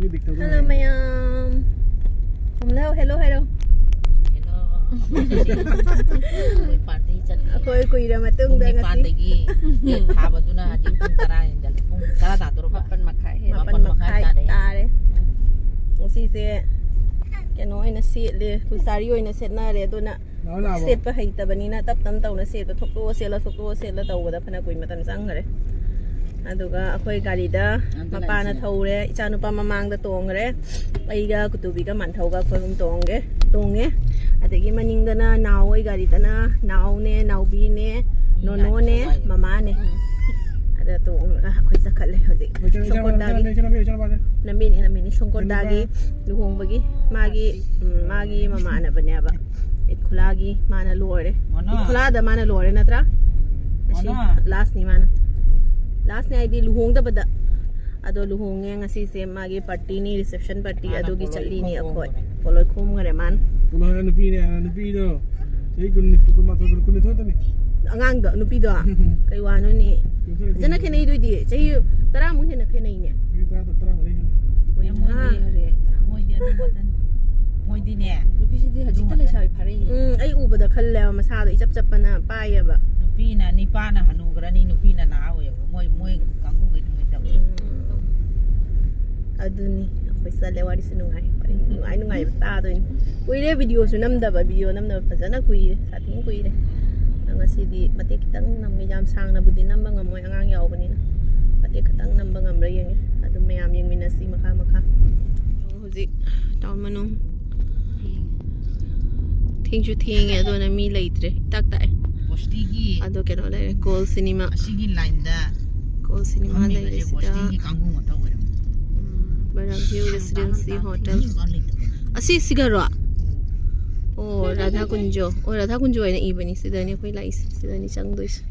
Hello mayam. Hello, hello, hello. Aku kuira matung dah kasi. Haba tu na di pun tara yang jalan pun tara tak turun Mapan makai tare. Usi se keno ina set le kusari ina set na le tu na set pa hai ta bani na tap tam tau na set pa thokko se la tau da phana kui matan sang gare. Aduga akoi gari da mapa na thaure icha nupa mamang da tong gare. Aiga kutubi ka man thauga khoi hum tonge. Adagi maning da na naw ai gari da na naw ne naw bi ne nono ne mama ne. Ada tong akoi sakat le hoje. Songkot dagi. Namini songkot dagi luhong bagi magi mama na banya ba. Ikhulagi mana lore. Ikhula da mana lore na tra. Last ni mana. Last night di luhong da bada ado luhong yang ngasi se magi party ni reception party ado gi challi ni akoi poloi khomkhre man poloi nupi do sei kun ma kun thot ni angang do nupi do kai wano ni jana khenai do di sei tara mu hena khenai ne tara mari moi di ne nupi si di haji tale sai phare ai u bada khalle masa do chap na pa ya ba nupi na ni pa na hanu grani nupi na na we moi kanggu gitu macam aduni akoi sale wari sunungai nungai ta do ni kuire video su namda fazana kuire sating kuire ngasi di mate kitang nam ngi jam sang na budin namba ngamoi angang yaw bani na mate kitang namba ngamra yang adu mayam yang minasi maka huji tawn manung thing ado na mi leitre tak tai postigi ado keno le gold cinema asigi line da gold cinema da postigi kanggu mata we barang hill residency hotel asi sigaro oh radha kunjo ina ibani sidani koi lai sidani changdois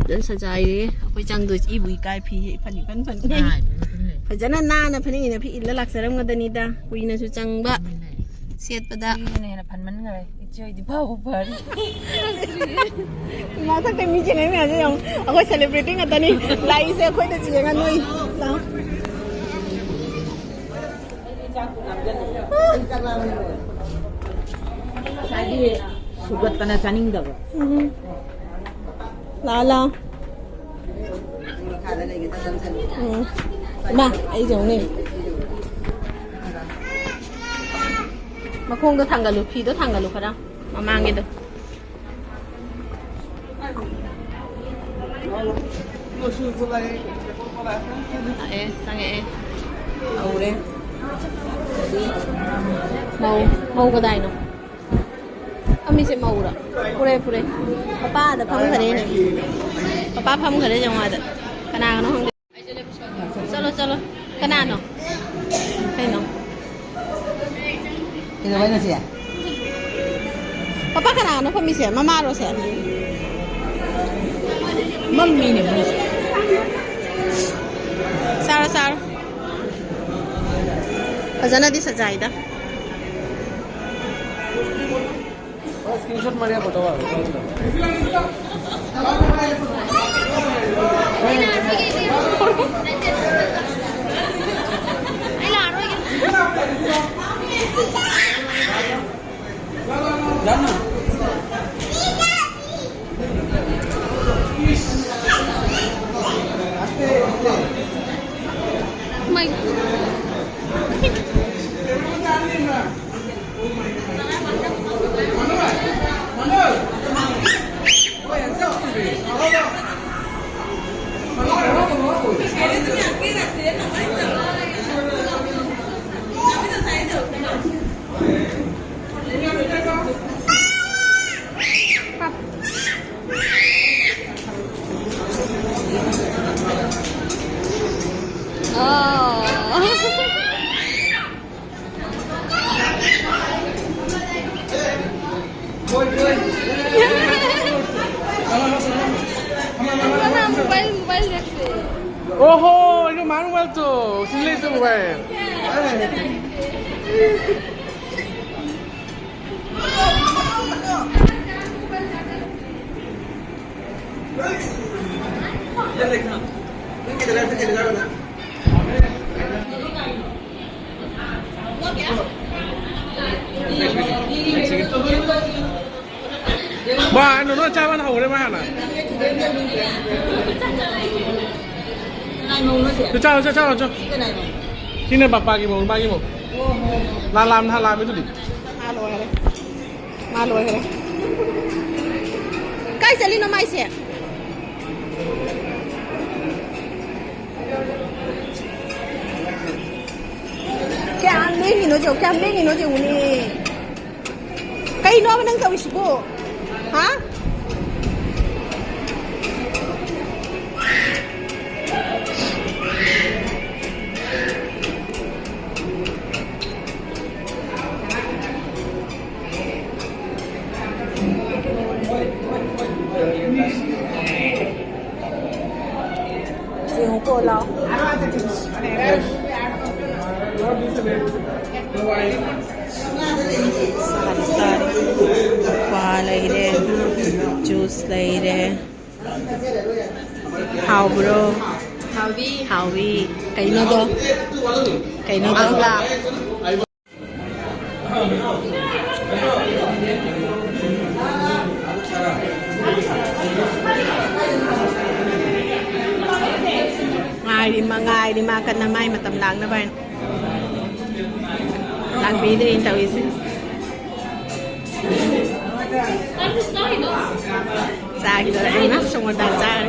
dan sajai re koi changdois ibui kai phi phani pan fajana na phani ina phi illa laksaram ngadani da kuina su changba set pada ne na phan man ngai ichoi di bau par ma sak te mi chene me aje yong akoi celebrating atani lai se khoi da chienga noi la tadi sugat tanah caning dah la ma ai jong ni makong do tanggalu phi do tanggalu khara mamang ge do sange aure mau cái đài nó ami sẽ mau rồi pure papa đã phăng khởi này papa phăng khởi trong ngoài đó cái nào nó không chalo cái nào nó hay nó cái đó là gì à papa cái nào nó không mi sẽ mama rồi sẽ mami này sao Fazana di sajai da screenshot mariya photo wa my Oh, ini manual tuh, sini tuh mobile. nó cha ban hầu đấy mà hả? Cho. Khi này bạc cái mồm, làm cái gì? Ma lôi rồi. Cái gì nó mai xe? Cái ăn đi nó chịu nè. Cái nó vẫn đang tàu số. Hả? Siêu cô lo. Khoa lấy đây, juice lấy đây. Hào bro. Hào vi. Cái nó đó. Ngay đi mà cần mai mà tầm láng na bạn. Láng bí đi tao ý. Sa gitu lah enak semua dasar.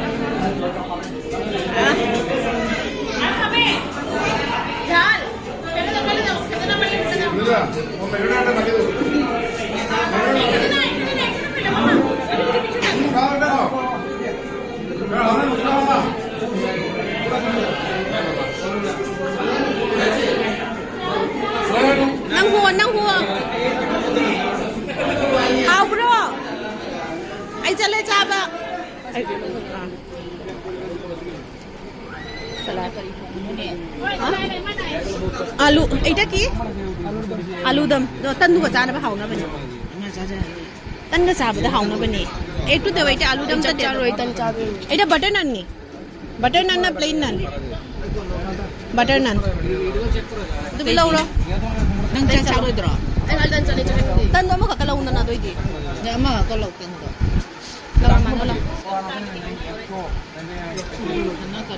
Nang huo. How bro? Ay chale chaba. Salad. Alu, ita ki? Alu dam. Do tan du ka chana ba hauna bani. Tan ga chaba da hauna bani. Ek tu de wait alu dam ta de roi tan chaba. Ita butter naan ni. Butter naan na plain naan. Butter naan. Du bi law lo. Nang cha cha roi dro. Ay hal tan chale chale. Tan do ma ka law na na doi di. Ya ma ka law tan do.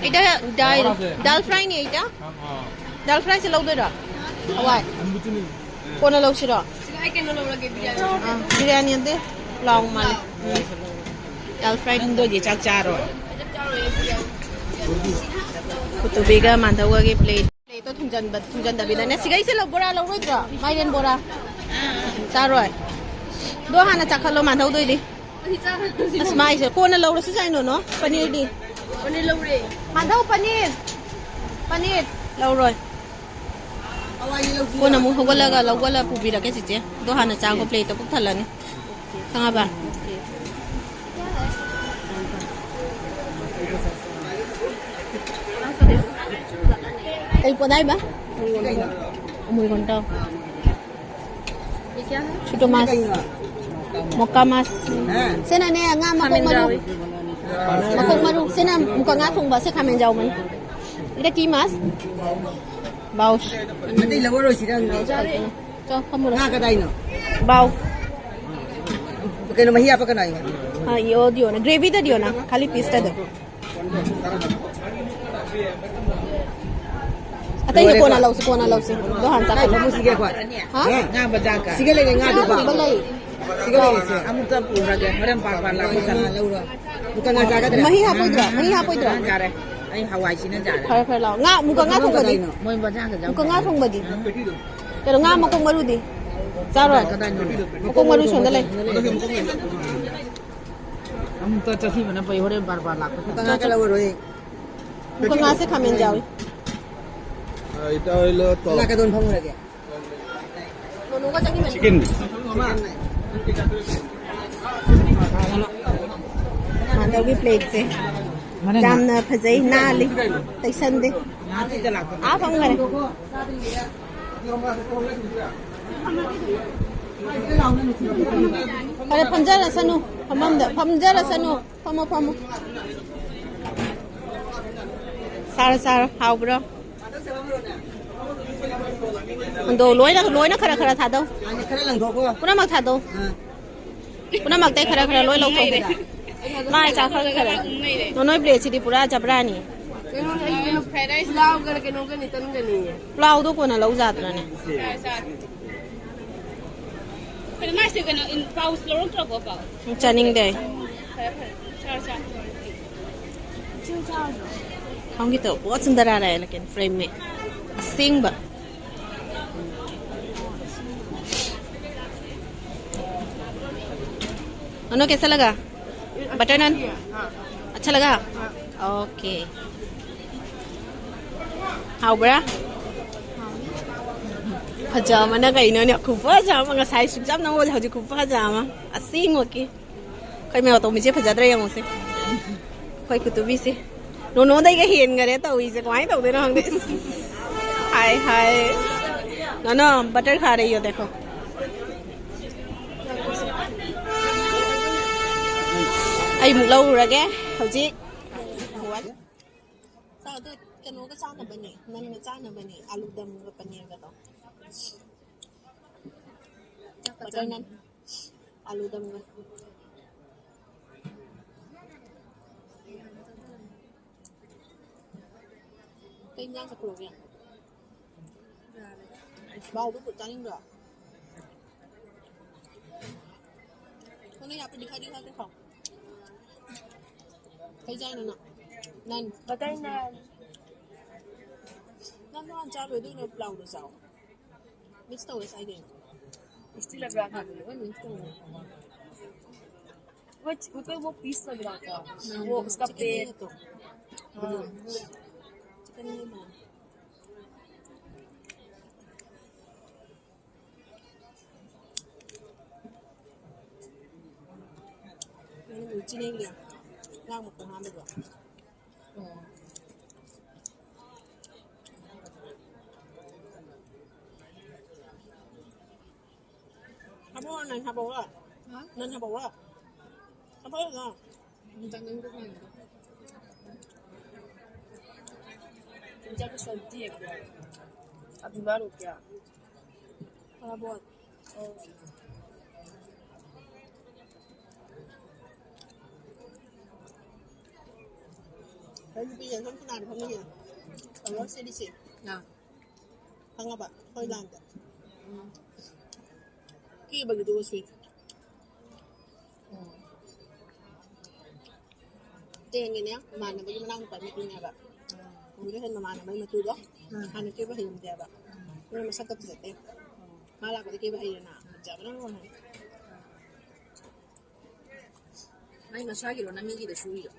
Ita dal fry ni ita? Dal fry si laudo dah. Awai. Kau nak lauk sih dah? Saya kan nak lauk lagi biryani. Biryani ante, lauk mal. Dal fry tu je cak caro. Kutu bega mantau lagi plate. Plate tu thungjan dah bila. Nasi guys lauk bora lauk lagi dah. Mailen bora. Caro. Dua hana cak kalau mantau tu ini. Asmai je. Kau nak lauk rasa saya no? Paneer di. Paneer lauk re. Mantau paneer. Paneer lauk roy. Kau nak muka gula lauk gula pubi dah kasi je. Dua hana cak ko plate tu pun thalan. Tengah ba? Tay po dai ba? Umuwi kon tao. Chuto mas. Moka mas. Sena ne nga makong maru. Makong maru. Sena muka nga thong ba se kamen jaw man. Ida ki mas? Baus. Nanti lawa ro sirang. Cho kamu Nga ka dai no. Bau. Pakai no mahi apa ka nai? Ha yo dio na gravy ta dio na. Khali piece ta do. Atay ko na law si. Dohan sa Kai mo sige kwa. Ha? Nga badak ka. Sige le nga do ba. Balay. Sige le se. Amu ta pura ge. Maram pa pa la ko ta law ro. Bukan nga jaga dra. Mahi hapoy dra. Nga re. Ai Hawaii sin na jara. Phai law. Nga muka nga thong ba di. Moi badak ka jaw. Muka nga thong ba di. Pero nga makong maru di. Saro. Makong maru son dalay. Amu ta chahi mana pa hore par par la ko. Muka nga ka law ro e. Muka nga se kamen jaw. Ito hilo to. La ka don phang ra ge. Nono ka changi man. Chicken. Mandau ki plate se. Jam na phajai na li. Taisan de. Nga ti ta la ko. A phang ngare. Ada panjara sanu. Panjara sanu. Pamu. Sar. How bro? Ando loi na khara tha do. Ani khara lang tho ko. Pura mak tha do. पुनः मगते खरा खरा लोई लोग थोड़े my चार खरा खरा नोनोई plate city पूरा जबरानी पुलाव तो कोना लग जाता है चनिंग दे हम की तो बहुत सुंदर आ रहा है लेकिन फ्रेम में सिंग बा अनु कैसा लगा बटर नान अच्छा लगा ओके हाउ बरा फजामना कहीं ने खूब फजामा का साइज जब ना वो हजी खूब फजामा असिंग ओके कोई मैं तो मुझे फजा रही हूँ मुझसे कोई कुतुबी से नोनो दे के हिन करे तो इसे कमाई तो दे ना हम हाय हाय ना बटर खा रही हो देखो ai một lâu rồi ghé hầu chí sao tôi cái nó cái sao là bên này nên nó sao là bên này alu dum và paneer cái đó chắc là nên alu dum cái nhang sập rồi nè bao cái bột trắng rồi hôm nay nhập đi khai cái phòng thấy dây nữa nè nên và đây nè nó ăn cháo rồi tôi nó lâu rồi sao mix tàu cái sai đi still a black one mix tàu वो piece लग रहा था वो उसका पेट chicken नहीं बना मैंने मिर्ची नहीं लिया Lang một cùng 20 rồi. Habo này habo à? Nên habo à? Habo à? Mình nên cái này. Chúng ta có sợi tiệp rồi. Abi baru kya? Habo. bây giờ không thế nào được không bây giờ ở đó sẽ đi xịn nào thằng ngọc ạ hơi làm cả kia bagi dua sweet tiền gì nhé mà nó bây giờ đang phải một nhà bạn mình cái hình mà nó bây giờ tôi đó hai nó kia phải hình đẹp bạn nhưng mà sao tập dệt em mà là cái kia phải hình nào chả nó ngon này này mà sao kiểu nó mình gì để suy rồi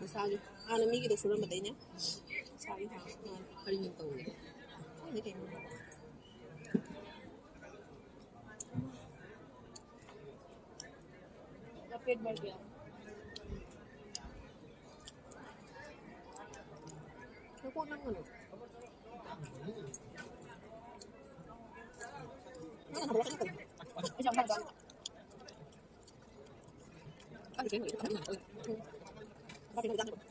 massage ana migi da sura madanya sai ha kali min to ne ke da पेट भर गया तो कौन ना no ना हम लोग कर अच्छा हम कर अरे के नहीं Tapi kita jangan.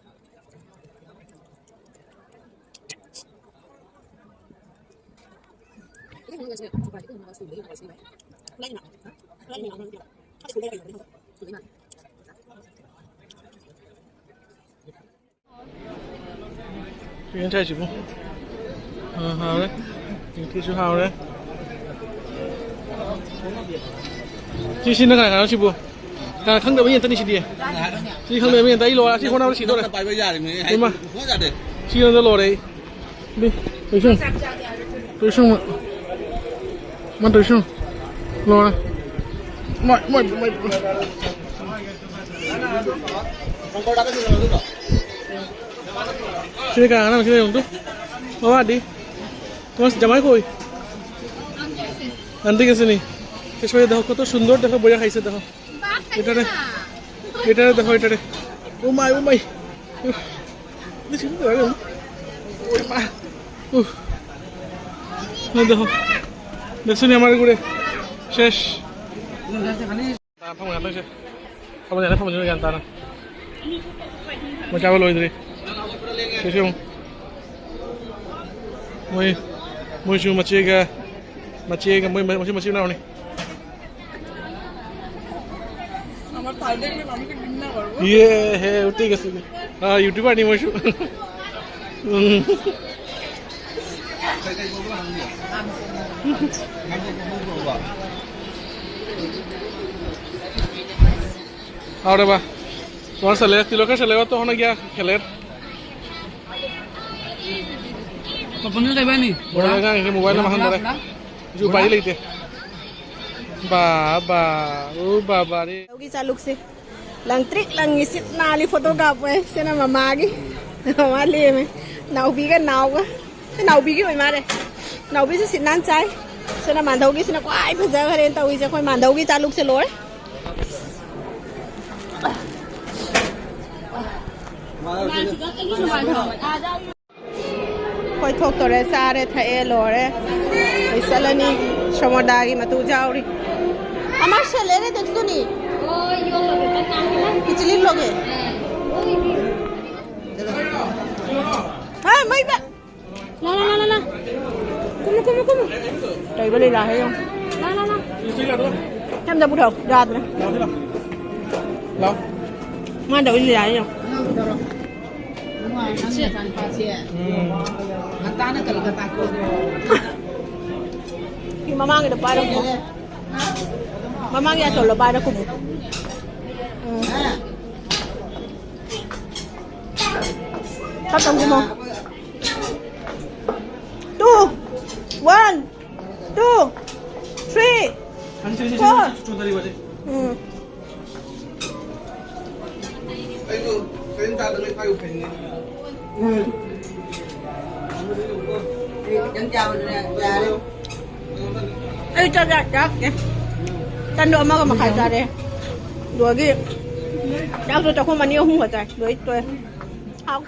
Ini hanya saya coba itu hanya sudah ini masih. Lain nak? Lain nak nanti. Ada sudah lagi. Sudah mana? Ini cai chụp. Hào đấy. Mình thi chú hào đấy. Chị xin nó cái nào chụp bùa. Cả khăng đợi bây giờ tao đi xịt đi. Chị khăng đợi bây giờ tao đi lò chị con nào xịt đâu này. Đúng mà. Chị nó lò đấy. Đi. Tới xong. Tới xong mà. Mà tới xong. Lò này. Mày. Sini cả nào sini untuk. Bawa di. Mas jamai koi. Nanti ke sini. Kecuali dah kau tu sundor dah banyak kaisa dah. Itu deh, dah itu deh. Umai. Ini sini dah kan? Umai. Nih dah sini हमारे गुड़े. शेष. Apa mengatur sih? Apa menjadi antara? Macam apa lo ini? Sesiung. Moi cuma macam macam nào này. ये है उठी कैसे हाँ YouTuber नहीं मशहूर और बा कौन सा ले तिलो का चलेगा तो होना क्या खेले पपन का बनी बड़ा लगा कि मोबाइल में हम जो बाई लेते बाबा ओ बाबा रे होगी चालू से लंत्रिक लंगी सिट नाली फोटो का पे से ना मामा की मामा ले में नाउबी का नाउबी की मारे नाउबी से सिट नान चाय से ना मांधोगी से ना कोई भजा करे तो इसे कोई मांधोगी चालू से लोए कोई थोक तो रे सारे थे लोरे ऐसा लनी शमोदागी मतू जाऊरी हमारे चले रे देख तो नहीं पिछली लोग है हाँ मैं बा ना कुम टैबल ले रहा है ना हम जब उठाओ रात में लाओ मैं डबल ले रहा है mama ngi depan aku mama ngi atau lepas aku kamu mau 2 1 2 3 4 ayo perintah dengan kayu pengen Ay, cacat ya. Tando ama ka makasari. Duagi. Dapat to ko mani hung hotai. Doi to. Au.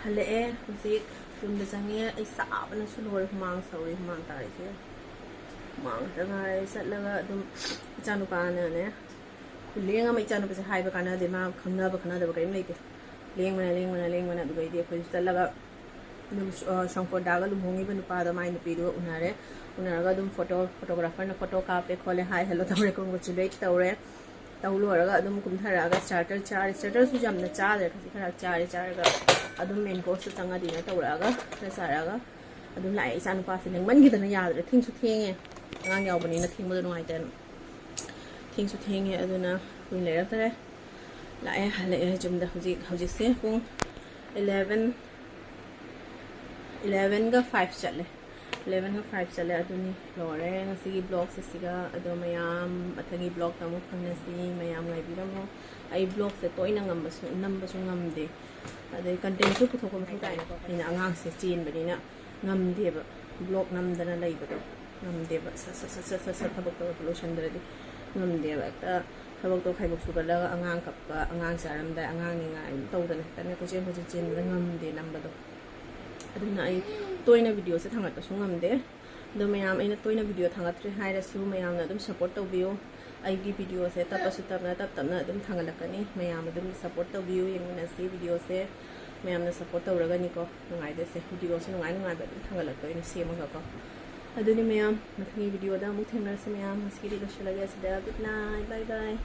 Hale zik tum de sangia ai sa na sunor mang sauri mang tari se. Mang tangai sat laga dum chanu pa na ne. Lenga mai chanu pa se hai ba kana de ma khangna ba da ba kai mai te. Leng mana du gai de ko sat laga dum shangko daga lu hongi ba nu pa da mai nu pi do unare. उन्होंने अदम photographer ने photo कापे खोले hi hello तौरे congratulate तौरे तौलू अदम कुमथरगा starter सु जमना चादे खरा चारगा अदम main course चंगा दिना तौरगा सारागा अदम लाइ इसा नुपा से लेंगमन गिदना यादरे थिंगसु थेंगे अंगांग यावबनिना थिंगबदो नुआइतन थिंगसु थेंगे अदुना कुइन लेरतरे लाइ हले जुमदा हुजिक से पुंग 11 ga 5 चले 11 ga 5 चले अदुनी लोरे ngasi blog se siga ado mayam athangi blog tamu khanasi mayam ngai biramo ai blog se toina ngambasu nambasu ngamde ade content su puthokom thukai na ko ina angang se chin banina ngamde ba blog namdana leibado ngamde ba sa thabak to solution dradi ngamde ba ta thabak to khaibok su galaga angang kappa angang saramda angang ni ngai tawdana tan ko chen ngamde nambado aduna ai toina video se thangat su ngamde do mayam aina toina video thangat re haira su mayam na dum support tawbiyo ai gi video se tapna dum thangalakani mayam dum support tawbiyo yengna se video se mayam na support tawraga ni ko ngai de se video se ngai ba dum thangalakto ini se ma ko aduni mayam mathani video da mu thengna se mayam haskiri lo shala ya se da good night bye bye